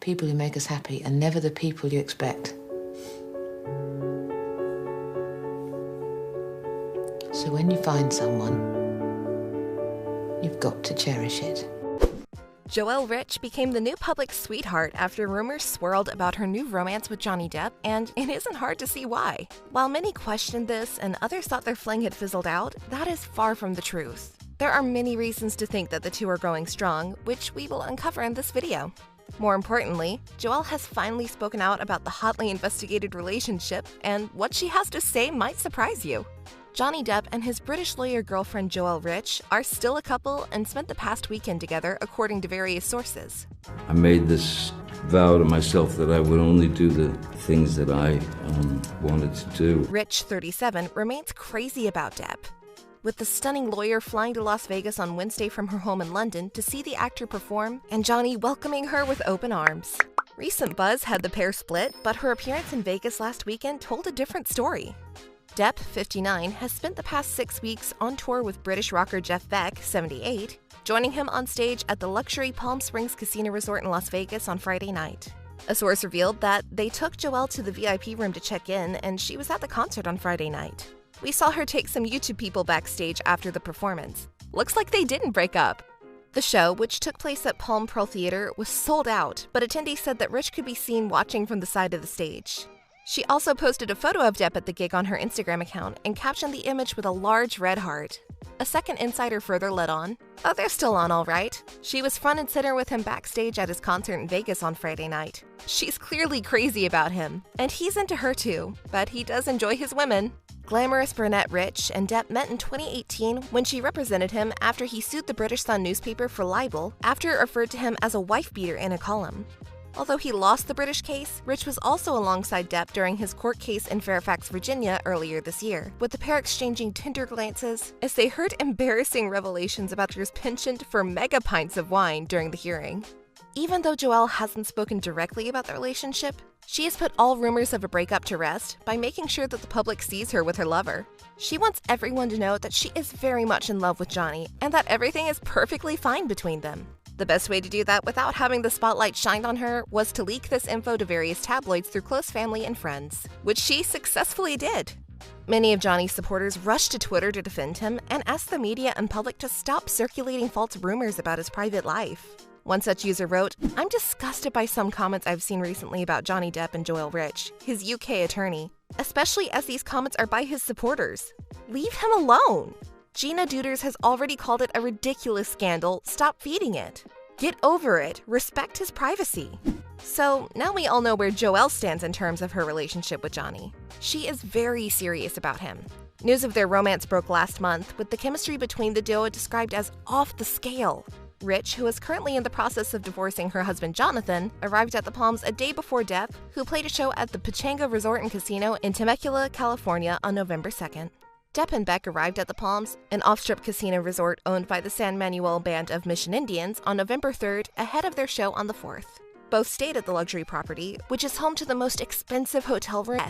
People who make us happy are never the people you expect. So when you find someone, you've got to cherish it. Joelle Rich became the new public sweetheart after rumors swirled about her new romance with Johnny Depp, and it isn't hard to see why. While many questioned this and others thought their fling had fizzled out, that is far from the truth. There are many reasons to think that the two are growing strong, which we will uncover in this video. More importantly, Joelle has finally spoken out about the hotly investigated relationship, and what she has to say might surprise you. Johnny Depp and his British lawyer girlfriend Joelle Rich are still a couple and spent the past weekend together, according to various sources. I made this vow to myself that I would only do the things that I wanted to do. Rich, 37, remains crazy about Depp, with the stunning lawyer flying to Las Vegas on Wednesday from her home in London to see the actor perform, and Johnny welcoming her with open arms. Recent buzz had the pair split, but her appearance in Vegas last weekend told a different story. Depp, 59, has spent the past 6 weeks on tour with British rocker Jeff Beck, 78, joining him on stage at the luxury Palm Springs Casino Resort in Las Vegas on Friday night. A source revealed that they took Joelle to the VIP room to check in, and she was at the concert on Friday night. We saw her take some YouTube people backstage after the performance. Looks like they didn't break up. The show, which took place at Palm Pearl Theater, was sold out, but attendees said that Rich could be seen watching from the side of the stage. She also posted a photo of Depp at the gig on her Instagram account and captioned the image with a large red heart. A second insider further led on, "Oh, they're still on all right. She was front and center with him backstage at his concert in Vegas on Friday night. She's clearly crazy about him, and he's into her too, but he does enjoy his women." Glamorous brunette Rich and Depp met in 2018 when she represented him after he sued the British Sun newspaper for libel after it referred to him as a wife-beater in a column. Although he lost the British case, Rich was also alongside Depp during his court case in Fairfax, Virginia earlier this year, with the pair exchanging tender glances as they heard embarrassing revelations about his penchant for mega pints of wine during the hearing. Even though Joelle hasn't spoken directly about the relationship, she has put all rumors of a breakup to rest by making sure that the public sees her with her lover. She wants everyone to know that she is very much in love with Johnny and that everything is perfectly fine between them. The best way to do that without having the spotlight shined on her was to leak this info to various tabloids through close family and friends, which she successfully did. Many of Johnny's supporters rushed to Twitter to defend him and asked the media and public to stop circulating false rumors about his private life. One such user wrote, "I'm disgusted by some comments I've seen recently about Johnny Depp and Joelle Rich, his UK attorney, especially as these comments are by his supporters. Leave him alone. Gina Duders has already called it a ridiculous scandal. Stop feeding it. Get over it. Respect his privacy." So now we all know where Joelle stands in terms of her relationship with Johnny. She is very serious about him. News of their romance broke last month, with the chemistry between the duo described as off the scale. Rich, who is currently in the process of divorcing her husband Jonathan, arrived at the Palms a day before Depp, who played a show at the Pechanga Resort and Casino in Temecula, California on November 2nd. Depp and Beck arrived at the Palms, an off-strip casino resort owned by the San Manuel Band of Mission Indians, on November 3rd, ahead of their show on the 4th. Both stayed at the luxury property, which is home to the most expensive hotel room,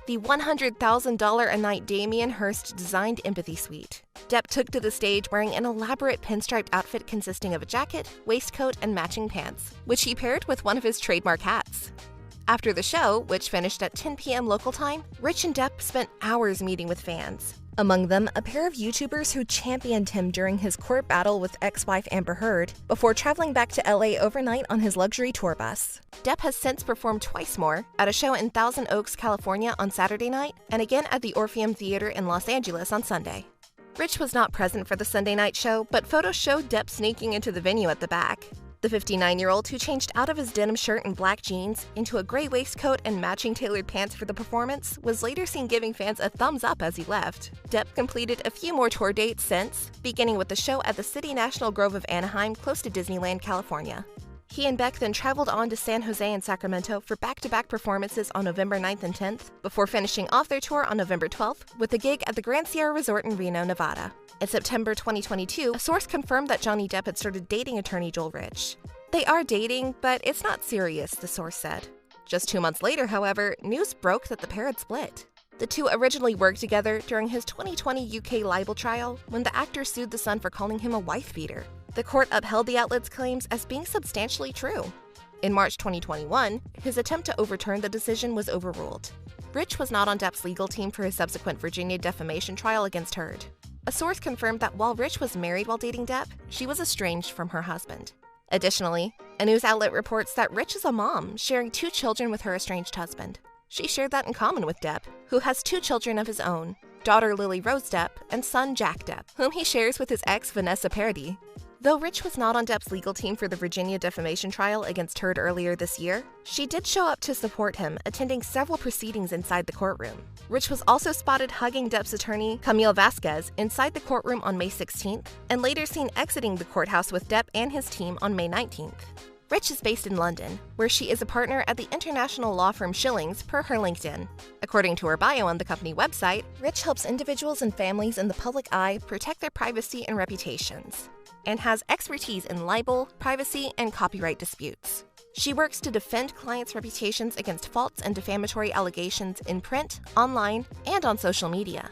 the $100,000 a night Damien Hirst-designed Empathy Suite. Depp took to the stage wearing an elaborate pinstriped outfit consisting of a jacket, waistcoat, and matching pants, which he paired with one of his trademark hats. After the show, which finished at 10 p.m. local time, Rich and Depp spent hours meeting with fans. Among them, a pair of YouTubers who championed him during his court battle with ex-wife Amber Heard, before traveling back to LA overnight on his luxury tour bus. Depp has since performed twice more, at a show in Thousand Oaks, California on Saturday night, and again at the Orpheum Theater in Los Angeles on Sunday. Rich was not present for the Sunday night show, but photos showed Depp sneaking into the venue at the back. The 59-year-old, who changed out of his denim shirt and black jeans into a gray waistcoat and matching tailored pants for the performance, was later seen giving fans a thumbs up as he left. Depp completed a few more tour dates since, beginning with the show at the City National Grove of Anaheim, close to Disneyland, California. He and Beck then traveled on to San Jose and Sacramento for back-to-back performances on November 9th and 10th, before finishing off their tour on November 12th with a gig at the Grand Sierra Resort in Reno, Nevada. In September 2022, a source confirmed that Johnny Depp had started dating attorney Joelle Rich. They are dating, but it's not serious, the source said. Just 2 months later, however, news broke that the pair had split. The two originally worked together during his 2020 UK libel trial when the actor sued the Sun for calling him a wife-beater. The court upheld the outlet's claims as being substantially true. In March 2021, his attempt to overturn the decision was overruled. Rich was not on Depp's legal team for his subsequent Virginia defamation trial against Heard. A source confirmed that while Rich was married while dating Depp, she was estranged from her husband. Additionally, a news outlet reports that Rich is a mom, sharing 2 children with her estranged husband. She shared that in common with Depp, who has 2 children of his own, daughter Lily Rose Depp and son Jack Depp, whom he shares with his ex Vanessa Paradis. Though Rich was not on Depp's legal team for the Virginia defamation trial against Heard earlier this year, she did show up to support him, attending several proceedings inside the courtroom. Rich was also spotted hugging Depp's attorney, Camille Vasquez, inside the courtroom on May 16th, and later seen exiting the courthouse with Depp and his team on May 19th. Rich is based in London, where she is a partner at the international law firm Schillings per her LinkedIn. According to her bio on the company website, Rich helps individuals and families in the public eye protect their privacy and reputations, and has expertise in libel, privacy, and copyright disputes. She works to defend clients' reputations against false and defamatory allegations in print, online, and on social media.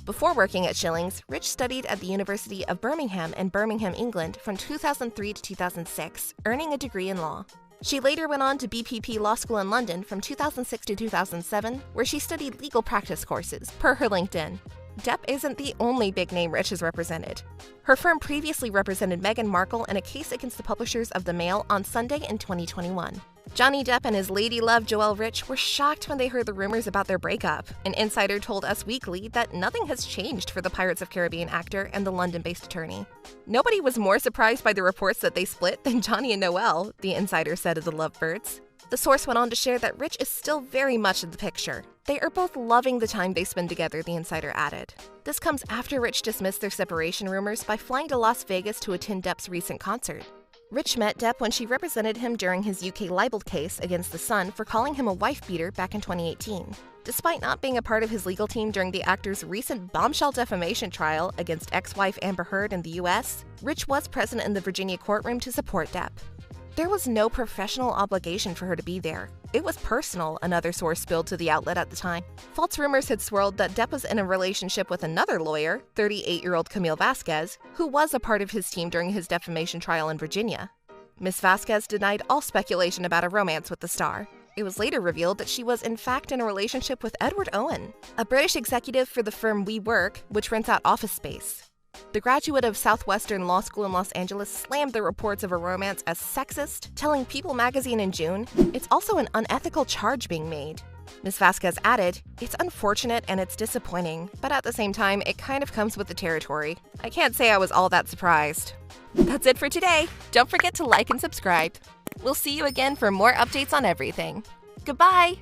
Before working at Schillings, Rich studied at the University of Birmingham in Birmingham, England from 2003 to 2006, earning a degree in law. She later went on to BPP Law School in London from 2006 to 2007, where she studied legal practice courses, per her LinkedIn. Depp isn't the only big name Rich has represented. Her firm previously represented Meghan Markle in a case against the publishers of The Mail on Sunday in 2021. Johnny Depp and his lady love Joelle Rich were shocked when they heard the rumors about their breakup. An insider told Us Weekly that nothing has changed for the Pirates of Caribbean actor and the London-based attorney. Nobody was more surprised by the reports that they split than Johnny and Noelle, the insider said of the Lovebirds. The source went on to share that Rich is still very much in the picture. They are both loving the time they spend together, the insider added. This comes after Rich dismissed their separation rumors by flying to Las Vegas to attend Depp's recent concert. Rich met Depp when she represented him during his UK libel case against The Sun for calling him a wife-beater back in 2018. Despite not being a part of his legal team during the actor's recent bombshell defamation trial against ex-wife Amber Heard in the US, Rich was present in the Virginia courtroom to support Depp. There was no professional obligation for her to be there. It was personal, another source spilled to the outlet at the time. False rumors had swirled that Depp was in a relationship with another lawyer, 38-year-old Camille Vasquez, who was a part of his team during his defamation trial in Virginia. Ms. Vasquez denied all speculation about a romance with the star. It was later revealed that she was in fact in a relationship with Edward Owen, a British executive for the firm WeWork, which rents out office space. The graduate of Southwestern Law School in Los Angeles slammed the reports of a romance as sexist, telling People magazine in June, "It's also an unethical charge being made." Ms. Vasquez added, "It's unfortunate and it's disappointing, but at the same time, it kind of comes with the territory. I can't say I was all that surprised." That's it for today. Don't forget to like and subscribe. We'll see you again for more updates on everything. Goodbye!